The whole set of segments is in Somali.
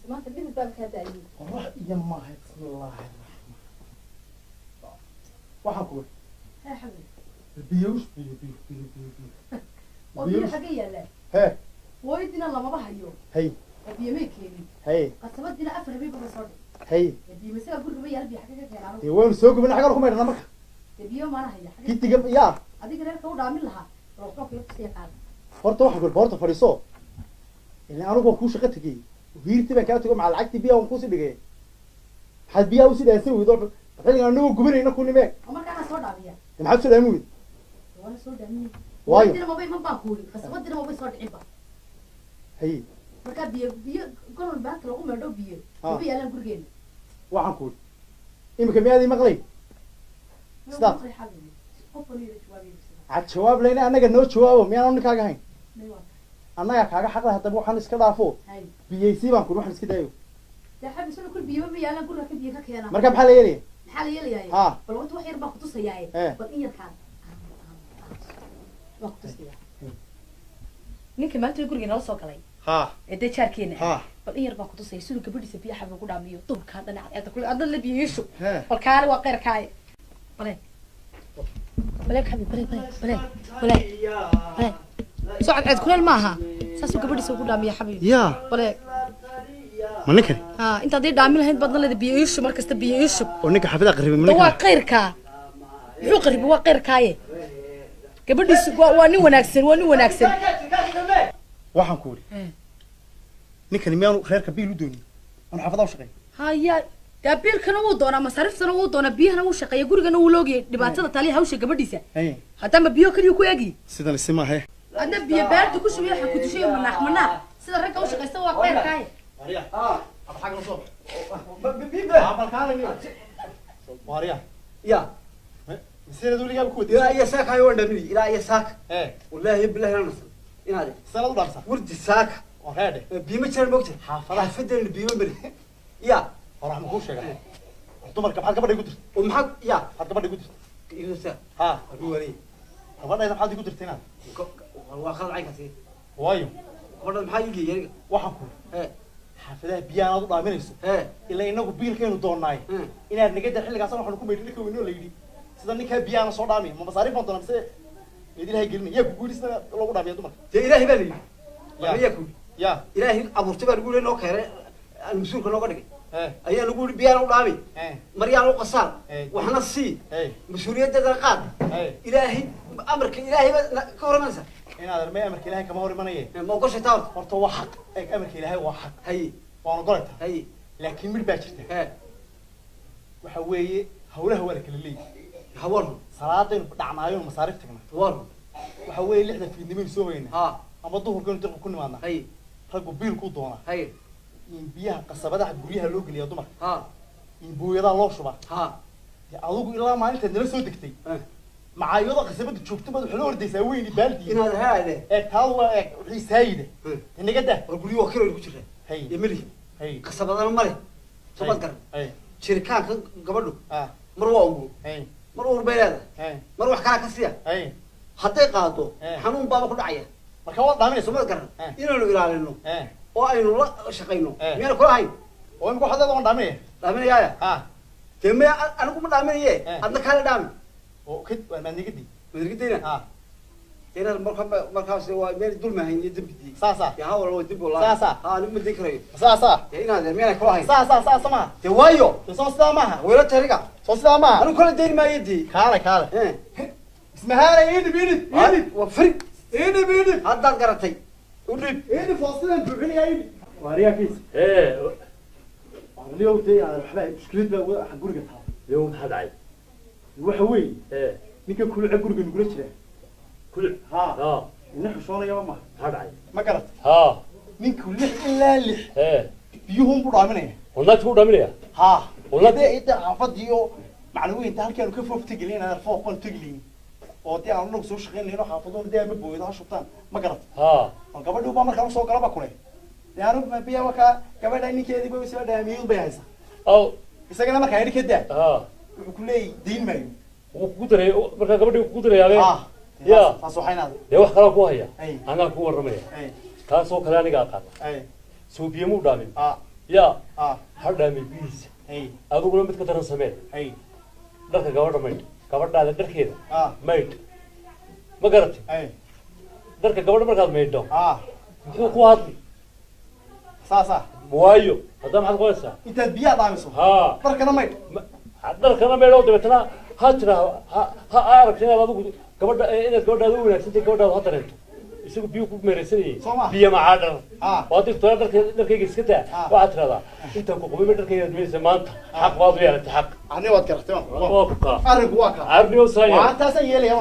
ما تبين بالك هذا والله يما بسم الله الرحمن وحقول ها حبيبي البيوش وبيو حقيقة لا ها ويدنا الله ما بحيو هي بيميك يعني هي قسمتنا أفر بيبو بصور هي بيمسك أقول بيا قلبي حقيقة كان دي وين سوق من حاجة لكم يا نمك بيو ما أنا هي كنت جاب يا هذيك اللي كود عامل لها لو كان في يبسي قال horta waxaan ku boorta fariiso ilaa anigu ku shaqo tagay wiirti baan ka tago macal lacagti biyo aan ku sii dhigay had biyo u sidaasay wiido xilliga anigu gubanayna ku nimee أما كان صور دابيا maxaad soo dhaamay وأنا صور دامي وايو ويدنا ما بين ما باكوري قسمتنا ما بين صور عبا hay marka biyo gool baak lagu meedho biyo biyo la gurgeen waxaan ku imika miyaadii maqlay sida had jawaab leena anaga noo jawaabo miyaan ninkaaga hayn annaga kaaga xaqla hadaba waxaan iska dhaafo biyaysi baan ku waxaan iska daayo taa xabis inuu kul biyo la gurga ka biyo ka keenaa marka maxaa la yeelay maxaa la yeelay bal wad wax yar baa ku tusayay bal in yar kaan waa ku tusayay ninka maanta gurgeena la soo galay إذا شاركينا بالإير باكو تصير سلوك كبير سبيا حبوا يقول عميو طب كان أنا عاد كل عاد اللي بيشوا والكار وقير كاي بلاك حبيبي بلاك سعد عاد كل الماها ساسو كبير سووا عميو حبيبي يا بلاك منك أنت دير دعمل هند بدل اللي بيشوا مركز تبيشوا ونك حفظة قريب منك هو قير كا هو قريب هو قير كاي كبير سووا واني ونكسر waxaan ku wari ninkan miyaanu reerka biil u doonin aan xafada u shaqeey haya gabiilkana uu doona masariftana uu doona biyahana uu shaqeeyo gurigana uu loogay dhibaatada taliya hawsha gabadhiisa hadda ma biyo kaliya ku eegi sidan isma ahay hadda biyo baarta ku shubiyo waxa ku dishay manax sida ragga u shaqeysta waa qeyrkaay mariya aba xaq la soo biiba balkaanani mariya ya سيرة دولي قال كود لا يا ساك هاي وين دمني لا يا ساك والله بالله أنا إن هذا سنة درسة ورد ساك وهذا بيمة شر موقت حافظ إن بيمة بل يا وراح مخوش يا تمر كم حد قبل يقدر ومحق يا حد قبل يقدر يوسف ها أقولي قبل إذا حد يقدر تنا واخذ عينك سي وايو قبل محق يجي يعني وحكون حافظها بيان أضو ضامنيس إلا إنه بيل كانوا دوناي إن هذا نقدر حل قاصنا وحنا نكون بيدلك وينو ليدي سيدا نكها بيان صور دامي ما مصاريف ما طلنا بس يدي لها يقلني يا بقولي سنا لو دامي دمر إلهي بالي يا إلهي أبو تبى نقول إنه كهر المسؤول كنا قدك أيه نقول بيان ودامي مريان وقصار وحنا السي مسؤولية درقات إلهي أمرك إلهي كهر منسى إن هذا ما أمرك إلهي كما هو رمانية ما وقش تعرف فرتوا حق أمرك إلهي واحد هي وأنا قلتها هي لكن من باكرته وحوي هوله ولا كل اللي هورهم صلاة دعمايون مصاريف تكنا هورهم وحوي اللي إحنا في النميل سوينا أما الظهر كانوا تلقوا كنا معنا هي رجوا بيل كوطونا هي إن بيها قصبة حق بيها لوج اللي يضمر إن بويا ده الله شبه يا الله إلا ما أنت درسوا دكتي مع يوضع قصبة شفت بدو حلو ردي يسويني بالدي إن هذا هو رئيس هيدا إن كده رجولي وكيل الكشرة هي يملي هي قصبة أنا مري تبغى هي شركات قبله مروه أمه مروه بيلاده مروه حكاك السيا حتى قاعدوا حنون بابا كل عيا مركوات دامين سمعت كرر إنه إلى إنه وإنه لا شقينه مين كل عين وين كل حدا دون دامين دامين يا تمي أنا كم دامين إيه أنا كهلا دامين وكده ما نيجي ما نيجي تينا تينا المركب سوا مين دول ما هي يدب دي سا يا هو لو يدب والله سا نم ذكرى سا تينا هذا مين كل عين سا سما توايو تصل ما ولا ترجع تصل ما أنا كل دين ما يدي كاره اسمها ايه بيدي وفرق ايه بيدي هذا قرتي ودي ايه فاصله بخني ايه واريا كيس اليوم تي على الحبايب مشكلتنا حق غرقه تها اليوم هذا عيب waxa weey ninka kula guriga nugula jira kula ina xushoonaya ma hadhay ma garat ninku lix ilaa lix biyuhum u dhaaminaya wallahi tuu dhaaminaya wallahi inta xafadiyo macluumaadka halkaan ka foofta galina fooqan taglin oo tii aan soo shaqeynayno xaafado daa ma booyada shubtaan ma garat oo gabadhu ba markaa soo galaba kulay yaanu ma biya waka gabadha ninkeedii bay soo dhaamiyay bay haysa isagana markaa idhi ka daa wuxuu ku leeyahay dayn maayo ku daray markaa gabadhii ku darayaabe ya taas waxaynaad dee wax kala ku haya anaa ku warramaya taasoo kale aniga aqaana soo biyo muu dhaamin ya ha dhaamin biyihiisa adiguna mid ka daran samee dharka gabadha maydh gabadhaada dharkeeda maydh ma garatay dharka gabadha markaad maydho muxuu ku hadli saasa waayo haddaa maxaad qoysaa intaad biyaa dhaamiso dharkana maydh dharkana maydho dabeetana ha tira ha aragta inaad adigu gabadha inaad gabadhaada u wanaagsantay gabadhaada ha dareento isagu biyo ku meeraysanayay biyo macaa dhar waa digtoora dharkayga iska daa waxaad tiradaa intaan ku qubay dharkaygaad meeraysa maanta xaq waad u yeelatay xaq ani waad garatay waa ku kaa arrinku waa kaa arniyo saaya waantaasaan yeelaya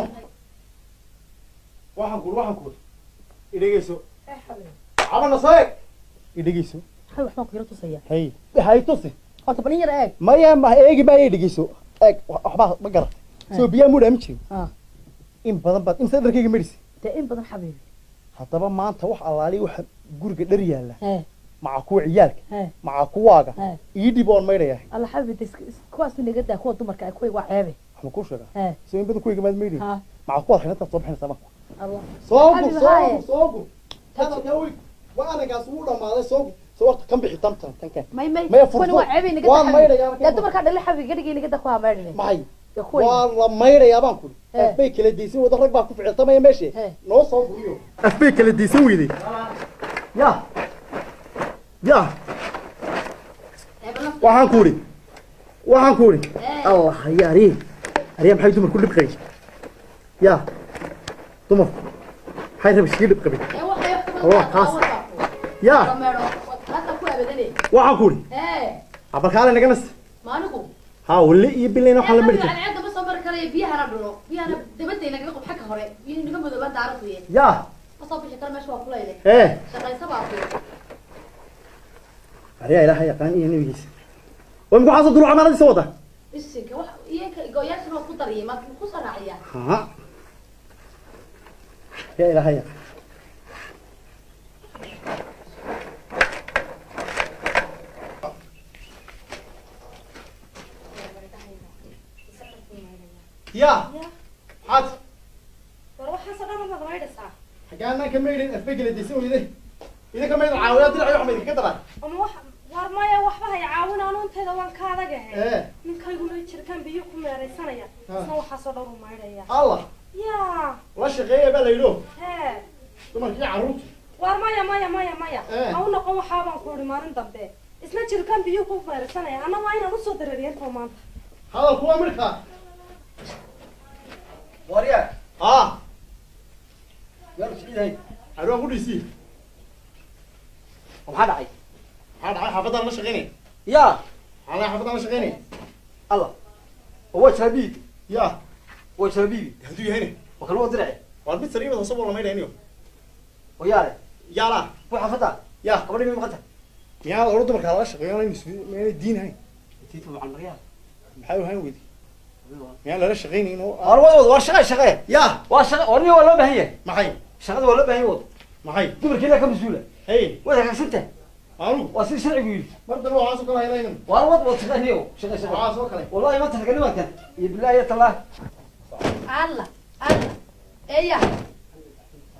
waxaan kuur idhegeyso cabana soo eeg idhegeyso hay waxbaan ku yaro tusaya hay hay tusi horta balin yar eeg maya ma eegi ma idhegeyso eeg waxbaa ma garatay soo biyaa muu dhaamin jirin in badan baad inta dharkayga medhisi dee in badan xabiibi haddaba maanta wax allaaliya waxa guriga dhar yaalla maca kuwa ciyaalka maca kuwaaga ii dhib oon maydhaya alla xabibi kuwaas inaga daa kuwa dumarka ay kuwayga waa ceebe waxaan kuu sheegaa soo in badan kuwayga maad maydhay maca kuwaad xinataad soo bixinaysaa marka allah soogu hadalkaa wey waa anagaas wuu dhammaaday soogu soo waqti kan bixi tamtan tankan may kuwani waa ceebe inaga daa maydhaya yaa dumarkaa dhali xabibi gadhiga inaga daa kuwaa maydhaya maxay waa la maydhayaa baan kuli afbay kala deysan wada rag baa ku ficiltamaya meeshe noo soo guriyo afbay kala deysan weyday ya waxaan ku uri allah ya ariya maxay dumarku dhib qabay ya dumarku maxay rabay iskaga dhib qabay kaas ya waxaan ku uri abalkaale naga nas ها واللي يبلينا وحنا مرتين. العيال ده بس أمر كريه بيها ردلو بيها دبتي إنك نقول حكة هراء ينقبض بنت عرفيه. يا. أصاب في شكل مشوار فليلة. إيه. شغال سبعة فيه. عليها إلى هاي قاني يعني بيجيس. ومقول حصل دلوا عمارة سودا. إيش كوا إيه جويات شنو خطرية ما خسر عليها. ها. يا إلى هاي. يا عاد وروح حسنا ما غير الساعة حكينا كميل الفجر اللي تسوي ذي إذا كميل العاويات دي راح يعمل كده أما ورمايا وحبها يعاون أنا أنت إذا وان كذا جه من كل يقولوا يشركان بيوكم يا ريسانا يا سنو حصلوا ما يريا الله يا وش غير بلا يلو ثم كي عروت ورمايا مايا أو نقوم حابا نقول ما نندم به اسمه شركان بيوكم يا ريسانا يا أنا ما ينا نص درريان كمان هذا هو أمريكا واريا يلا سعيد هاي أروح أقول يسير ومحد عاي هذا حافظنا مش غني يا على حافظنا مش غني الله هو شربيب يا هو شربيب هدوي هنا وكلوا درعي والبيت سريع بس صبر ما يدينيو وياله يلا هو حفظها يا قبل ما مقتل يا أرد بك على شغال من الدين هاي تيتو مع المريال محاول هاي ودي يا لا شغيني إنه أروح شغال يا واشغال ورني ولا بهيه ما حي شغال ولا بهيه وض ما حي دبر كذا كم مسؤولة هي ولا كسنته أروح وأصير شرعي يقول برضه لو عاصو كلا هنا والله وض شغال هيو شغال عاصو كلا والله ما تحكي ما كان يبلا يا الله الله إيه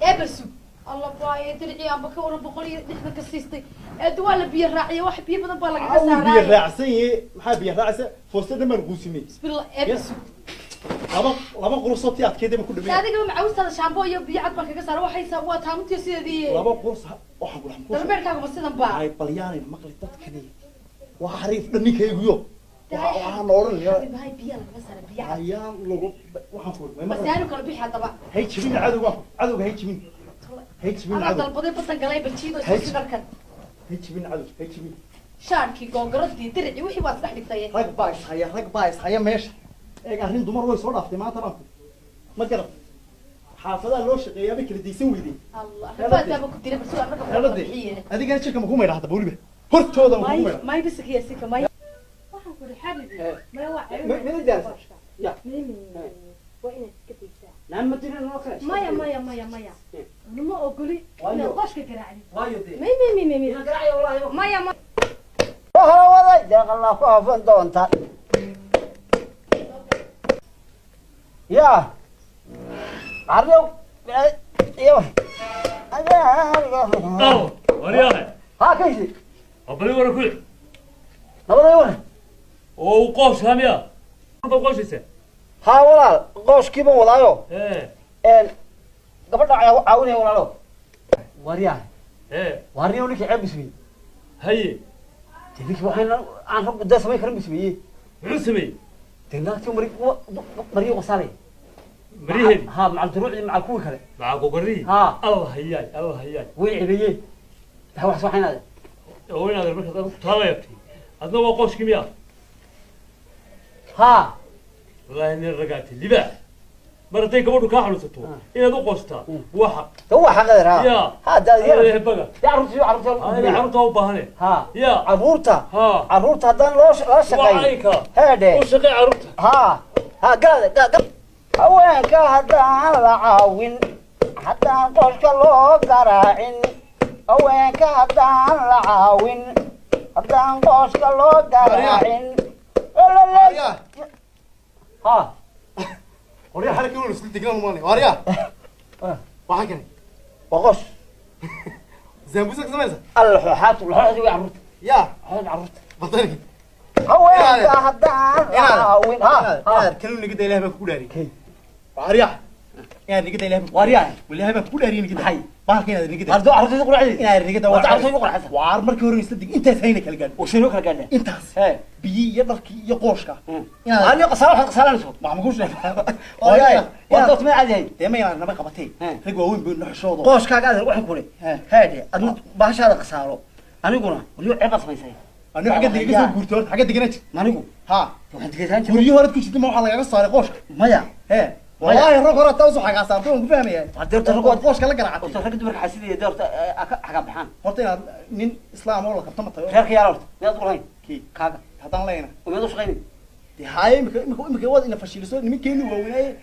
إبرسو الله باي ترجع أم بكور بقولي نحن كسيستي الدول بيراعي واحد بيبنا بالك كسر بيراعسي ما بيراعسي فوسطنا مرقوسيني بسم الله إبرسو لما قرصات يا كده ما كل بيت هذا قبل معوز هذا شامبو يبي عاد بالك كسر واحد يسوى تامت يصير ذي لما قرص واحد قول حمقوس ترى كاكو بس إذا بقى هاي بلياني مقلي تذكري وحريف دني كيجيو وحنا نورن يا هاي بيا بس أنا بيا أيام لو وحنقول بس يعني كانوا بيحد طبعا هاي تشمين عدو هاي تشمين هاي تشمين عدو أنا طلبت بس قلي بالشيء وشيء كركن هاي تشمين عدو هاي تشمين شاركي جوجردي ترجع وحي واحد تحت كتاية رق بايس هيا ماشي إيه قاعدين دمر ويصور أفتي ما ترى ما قرب حافظة لوش يا بك اللي يسوي دي الله فاتا بكو ترى بس أنا بقول هذه قالت شركة مقومة راح تقولي به هرت هذا مقومة ما يبسك يا سكة ما وحنقول حبيبي ما يوعي من الدرس يا من وين كتير نعم ما ترى نوقف مايا أنا ما أقولي أنا قاش كقراعي وايو دي مي قراعي والله مايا وهلا deeq allah ku hafan doonta يا عريو ايوه أو ورياها ها كيشي أبلي ورا كل نبض ايوه وقوش هاميا قوش يسه ها ولا قوش كيما ولايو إيه ان قبل عاوني ولا لو ورياها إيه وريو لك عيب بسوي هي تلك وحين عن رب ده سمي كرم بسوي عسمي تناكي مريو وصالي مريهن ها مع الدروع مع كوي كله مع قوقري ها الله هياي الله هياي ويعبيه هو صحين هذا وين هذا المركز طالعتي هذا هو قوش كيمياء ها والله إني رجعت اللي بقى مرتين كبروا كحلو ستو إيه ذو قوستا وحق هو حقدر ها يا هذا يا بقى يا عروتي أنا عرضه وبهني ها يا عروتها ها عروتها دان لا شقي وعيكا هذا وشقي عرضه ها قال هوينك هدان لعاون حتى قوشك لو قراعن هوينك هدان لعاون حتى قوشك لو قراعن واريا ها واريا حالك يقولون سلتي كلام مالي واريا واحد كان وقوش زين بوسك زمان الحوحات والحوحات ويعرض يا عرض بطريقي هوينك هدان لعاون ها كلام نقدر إله بكوداري واريا يعني نقدر إله واريا ولا هبه كوداري نقدر حي ما كنا نقدر عرض عرض يقول عليه يعني نقدر عرض يقول حسن وعار مركي وري يصدق انت هينك الجن وشنو كان قال انت ها بيجي يدك يقوشك انا قصار نسو ما مقولش واريا وضغط ما عادي دائما يعني ما قبتي رجوا وين بنحشوده قوش كاغا waxaan ku leeyahay haade adna baashada qasaaro aniguna waliyo ciqas maysay anigu xagga diga soo guurtoon xagga digana manigu ha waxaan digaysaan guriyo hore ku jirtay ma waxa laga saaray qooshka maya والله الرجل هذا توصل حاجة صارت وين فاهم يعني هدرت الرجل قوش كلا قرعة قلت لك دبرك حسيدي درت حاجة بحان هرتين نين إسلام والله كتمت خيرك يا رب ما تقول هاي كي كاغا هتان لينا وما دوش غيري دي هاي مك واد إن فشيل سو نمي كيني وين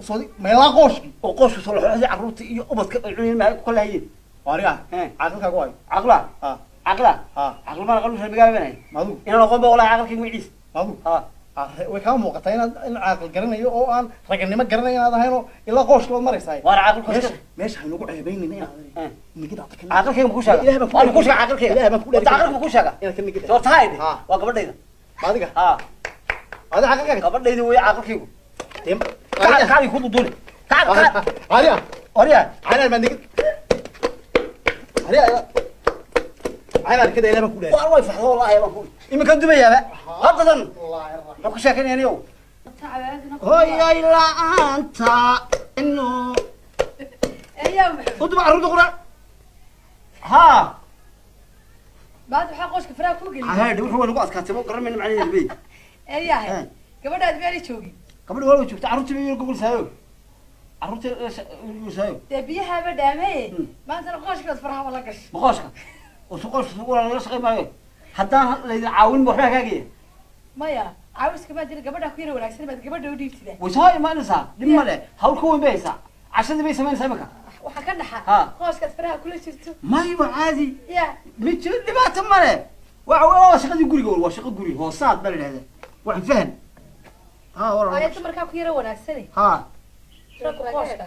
صديق ما يلا قوش وقوش صلح هذه عروتي يقبض عيوني معك كلها هي واريا عقلك قوي عقلا ها عقلا ها عقل ما نقولش المقابل بيني ماذو إن أنا قوم والله عقلك معيس ماذو ها وكان موقتين إن عقل قرني أو أن رجعني ما قرني هذا هينو إلا قوش كل مرة ساي وأنا عقل كويس ماشي هنقول عيبين هنا إن كده أعطيك عقلك مكوش هذا أنا مكوش عقلك لا مكوش أنت عقلك مكوش هذا أنا كني كده شورت هاي وقبل ده ما دقة ها هذا عقلك قبل ده ويا عقلك يقول تيم كان يكون دول كان عاريا وريا أنا المندق عاريا أنا كده إلا مكوش والله يفحص والله يا مكوش إما كان دبي يا بقى هذا الله يرحمه مكوش كان يعني يوم تعبان هاي لا أنت إنه ايام ودب عروض قرا ها بعد حقوش كفراك كوغلي هاي دول هو نقاط كاتبه قرر من معين البيت اياه gabadhaad baa joogin قبل ولا شفت عروتي بيقول قبل سايو عروتي يقول سايو dee biyahaaba dhaamee maantana qooshkaas faraha la gash مقاشك وسقوش ولا رشقي ما حتى اللي عاون بوحنا كاجي maya caawiska ma jira gabadha ku yara wanaagsan baad gabadha u dhiibtida وساي ما نسى لما له هاول كون بيسا عشان بيسا ما نسى مكا waxa ka dhaxa ها. qooshkaas faraha kula jirto ما يبغى عادي ya متى اللي ما تمره وعوا شقة يقولي قول وشقة يقولي هو صاد بلد هذا واحد فهم ها والله ayada markaa ku yara wanaagsan ها ragga qooshka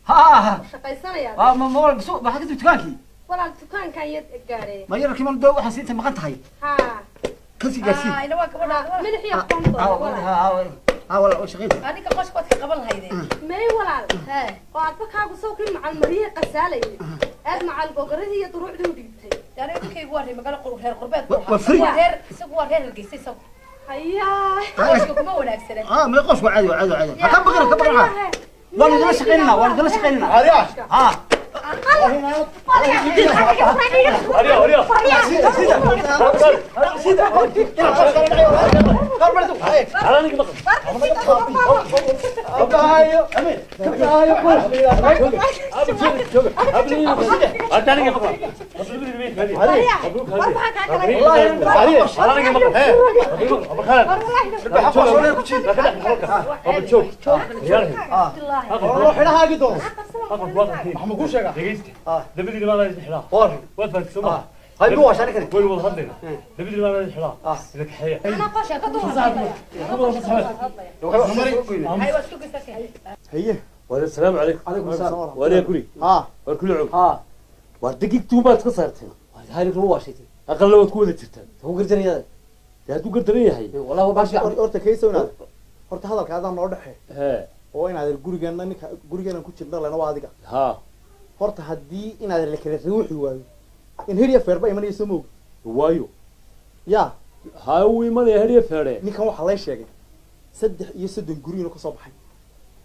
ها shaqaysanaya ها ما والله بسوق ما حكيت تكانكي walaal dukaankan yad gaarey ما يرى كمان دو حسيت ما قنت هاي ha كسي قاسي ina waa gabadha madax iyo ها qoonto ها والله وش غير adiga qooshka waad ka qaban lahaydeen may walaal oo aad bakaagu soo kin macal mariye qasaalay aad macal boqoradii iyo duruucdu dhigtay yani dadkaygu waa magaalo reer qurbeed وفري reer isagu waa reer hargeysa isagu hayaa qooshka kuma wanaagsana ما يقص عادي عادي كم بقرا كم بقرا وانا دلش قلنا وانا دلش قلنا عاريا ها وريا وريا على نيجي بقى هاي مو عشان كده وين والله هذينا نبي ما نحلا إذا كحية أنا قاشة كدوم أيوة شو قصتك هي وعليكم السلام عليكم عليكم السلام ولا كلي وكل عم وردقيق توما تخسرتين هاي هو شيء أقل لو تكون ترتب هو قدر هذا يا تو قدرني هي والله هو باش horta kaysoona horta hadalkaada noo dhaxay ها inaad gurigeena ninka gurigeena ku jirna lana waa adiga ها horta hadii inaad la kala ruuxi waayo in hiriya feerba imanayso moog وايو ya ها ويمان يا هري فيري ninkan waxa la sheegay 3 guriino ka soo baxay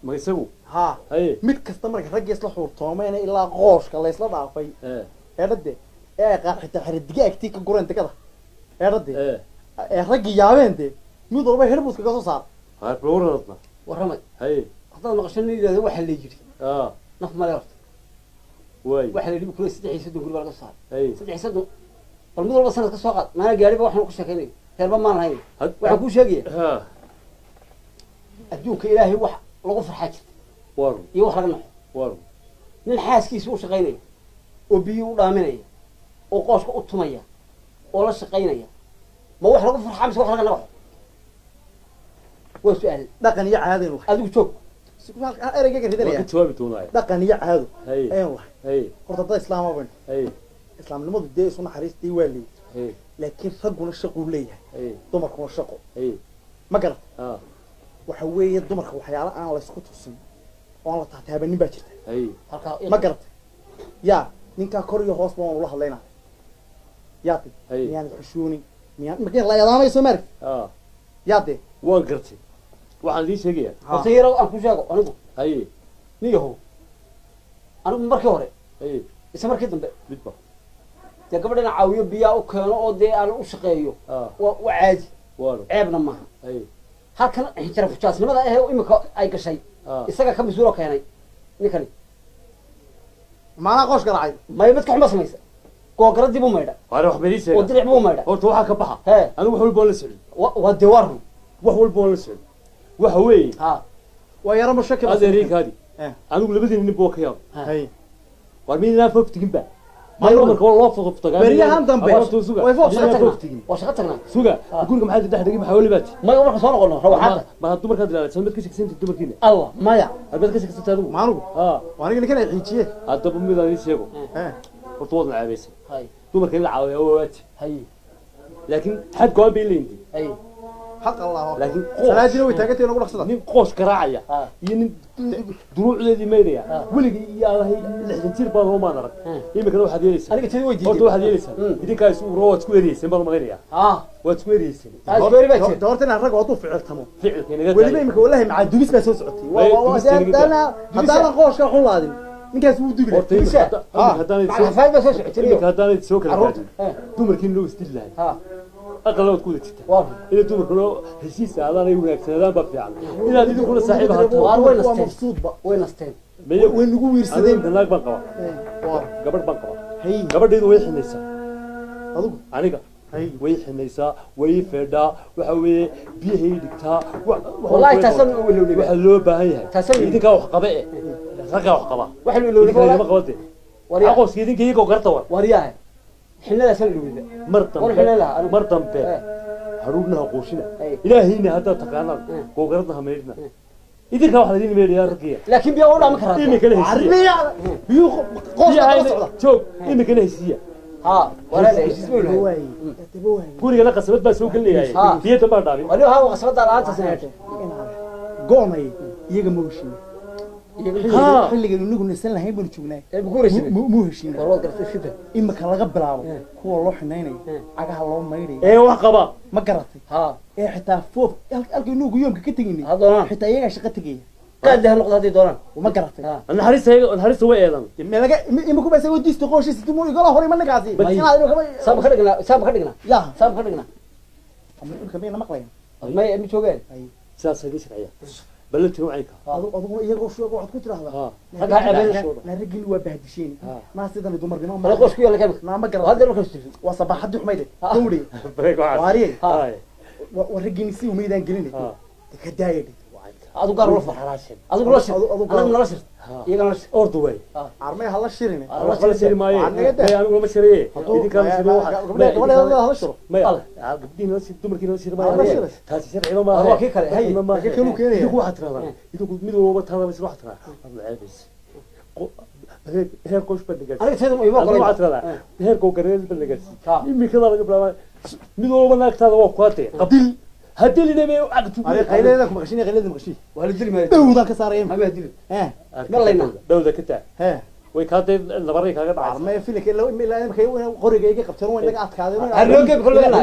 ما يسوي ha هاي mid kasta marka rag isla xuurtoomeen ilaa qooshka la isla dhaafay eedade qaaxita xiridiga agtii ka guran tagada eedade rag yaabeen mid walba herbuska ka soo saar ها بورنا ورمي هاي هذا نقشني إذا واحد اللي يجري نف ما يرفض واي واحد اللي بكل ستة يسدون كل بلد صار هاي ستة يسدون المدة والله سنة كسوقات ما أنا قارب وإحنا كوشة كني هربا ما نهاي وإحنا كوشة جي ها أدوك إلهي وح لغفر حاجة وارو يوح رجنا وارو من حاس كيس وش غيني وبيو رامني وقاش قطمية ولا شقينية ما وح لغفر حامس وح رجنا وسؤال dhaqan iyo caado wax أدوك شوف erayga ka ridanayaa جوابي توناي dhaqan iyo caado هاي ayaan wax هاي horta dad islaam ah هاي islaamnimadu dee isu naxariistii waa leeyahay هاي laakiin raguna shaqo uu leeyahay هاي dumarkuna shaqo هاي ma garat ها waxa weeye dumarka waxyaalo aan la isku tusin oo aan la taataabanin baa jirta هاي ma garat yaa ninka kor iyo hoos baan ula hadlaynaa yaati Hey. miyaan xushuuni miyaan markii la yadaanayso mark ها yaati وان قرتي waxaan dii sheegaya وسيرة أكو شاقو أنا هاي نيهو أنا مركي هوري هاي اسمه مركي دم بدبا dee gabadhana caawiyo biyaa u keeno oo dee aan u shaqeeyo اه waa caadi وارو ceebna maaha هاي halkan xijira fujaasnimada ah imika ay gashay اه isaga ka masuul keenay ninkani maana qosh galacay may mid ka xuma samaysa googaradii buu maydha waana wax bariis oo diric buu maydha horta waxa ka baxa hee anigu wax walba la socdo waa dewaru wax walba la socdo waxa weey ha waa yara mushakil adeerikaadi eh anigu labadii nin boo ka yaab hay war miina fogtigin ba mayo marka loo fogtagaa beriyahan dambe way fogtigin waa shaqo tagnaa suga guriga maxaa dhex dhigay maxaa wali baad mayo marka soo noqono rawaxada ma haddu marka dilaa samad ka shaqeynta dumarkiina allah maya arbad ka shaqeynta adigu maanugu ha waaniga ninkan ay xiijiye hadda bumida ay sheego eh horta wad nacaabeysay hay dumarka la caawiyo waad hay laakiin xad go'an bay leeyihiin hay حق الله لكن سلاجنا وتاجتي نقول لك صدق nin qoos garaacaya iyo nin duruucdeedii meydaya weligii iyo allahay lixdan jir baan hoo maan arag imikana waxaad yeelaysaa aniga tii weydiiyay horta waxaad yeelaysaa idinkaas uu roo waad isku ereyseen baan malaynayaa waad isku ereyseen doortana rag oo ficiltamo ficilka inaga weliba imika wallahi maca dubis baa soo socotay hadana qooshka xulaadin ninkaas wuu dubi haddaanay soo kala gaadhin dumarkii loo isdili lahay aqallood ku jirta inay dumarkuna heshiis aadaan ay wanaagsanadaan baa fiican inaad idinkuna saaxiib ahaato way nasteen way nagu wiirsadeen naag baan qabaa gabadh baan qabaa gabadheedu way xinaysaa adigu aniga way xinaysaa way feedhaa waxa weeye biyahay dhigtaa wallahi taasan waxa loo baahan yahay idinkaa wax qaba ee raggaa wax qaba waxa loo leeyahay ma qabade aqoonska idinka iyagoo garta war waryahay xilada san luwida mar dambe haruudnaha quushina ilaahayna haddaa taqaanaan googaradnaha meydhna idinkaa wax laydin meedhayaa raggiya laakiin biyaa u dhaamin karaa imikana hesiya biyuu qooska joog imikana hesiya ها ولا لا ايش اسمه gurigana qasabad baa soo gelinayaay biyada baa dhaamin wali ha qasabada laanta sameeyay goomay iyaga ma heshiin xilliga inagu nasan lahayn baan joognaa mu heshiin warwad gartay shida imika laga bilaabo kuwa loo xinaynayo cagaha loo maydhay wax qaba ma garatay xitaa foof halka inagu yoomka ka teginay xitaa iyaga shaqo tegaya قاعد له نقطة دي دوران وما قرأت الحريص هو أيضا ملقى إمكو بس يودي استقوش يستمر يقول هوري ما نقاسي سام خدقنا يا سام خدقنا أمي كمين ما قلنا ما يمشي وقال ساس هذي شرعية بلنت نوعك أظن يقول شو يقول كنت راه هذا عبالة لا رجل وبهدشين ما سيدنا يدمر بنا ما نقولش كيا لك ما قرأت هذا ما كنت وصباح حد حميدة دوري واري ورجل نسي وميدان قلني كداية adu gaar la farxaashin adu la shir adu la shir iyaga la shir ordu way armay hal shirin alla kala shiri maayo may anigu ma shiriyay idin kala shiro waxa gabadha hal shiro may gabdhiin la shir dumarkiina la shir maayo taasi sharciga ma aha waa kale hay ka kanu keenaya idu waxa tirada idu mid walba tada bis waxa tirada ceebis heer qoys bandhiga aniga teedu ima qolay waxa tirada heer ko gareed bandhiga imika laga bilaabay mid walba naagtada waa ku hatay qabil hadii inay aqtu ari qayleeda ku maqshin qayleeda maqshin wala dil ma dawda ka saarayeen ma dil malayna dawda ka taa he way ka day labaray kaaga dhacay armay filika ilaa imka qorigayga qabteen way naga adkaadeen haloo geeb kulana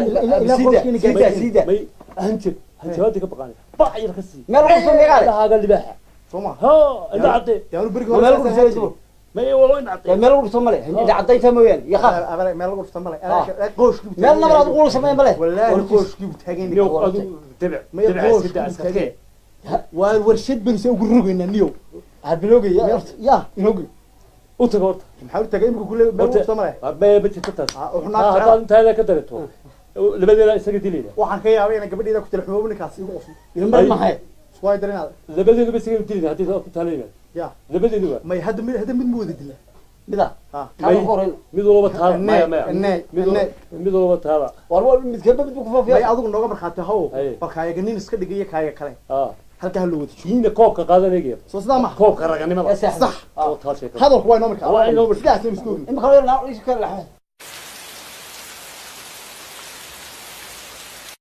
sida may hanjib hanjibada ka baqaan baayir ka sii meel qof meegaale haaga libaaxa soma ha ila cadde yaanu bariga meel qof soo may walaal cadde meel qof soo male ila cadday tamoyaan ya khaf abare meel qof soo male qooshku meel nabar aad qool sameeyay male wallahi qooshku tageen niyo adu tabic tabic sida askake waa warshad banse ugu rogeynaa niyo had bilowgay ya inoogi u tago horta maxaa u tagay imku kule meel qof soo male arbay bati tatas wuxuu intaada ka dareto labadeena isaga dilayna waxaan ka yaabay in gabadheeda ku telefoon ninkaas igu qoslo nimbar maxay way dareenaad labadeena ba isaga dilayna hadii ku taalayna ya labadeena may hadda mid mooda dila mida ha mid walba taala mid walba taala war mid ka mid ku faafiya may adigu nooga marxaatay haw balkaayaga nin iska dhigay kaaga kale halka hal wada jiina koobka qaadanayay soo sidaa ma koobka raganimada sax hadalku waa inoo markaa imka hore la iska la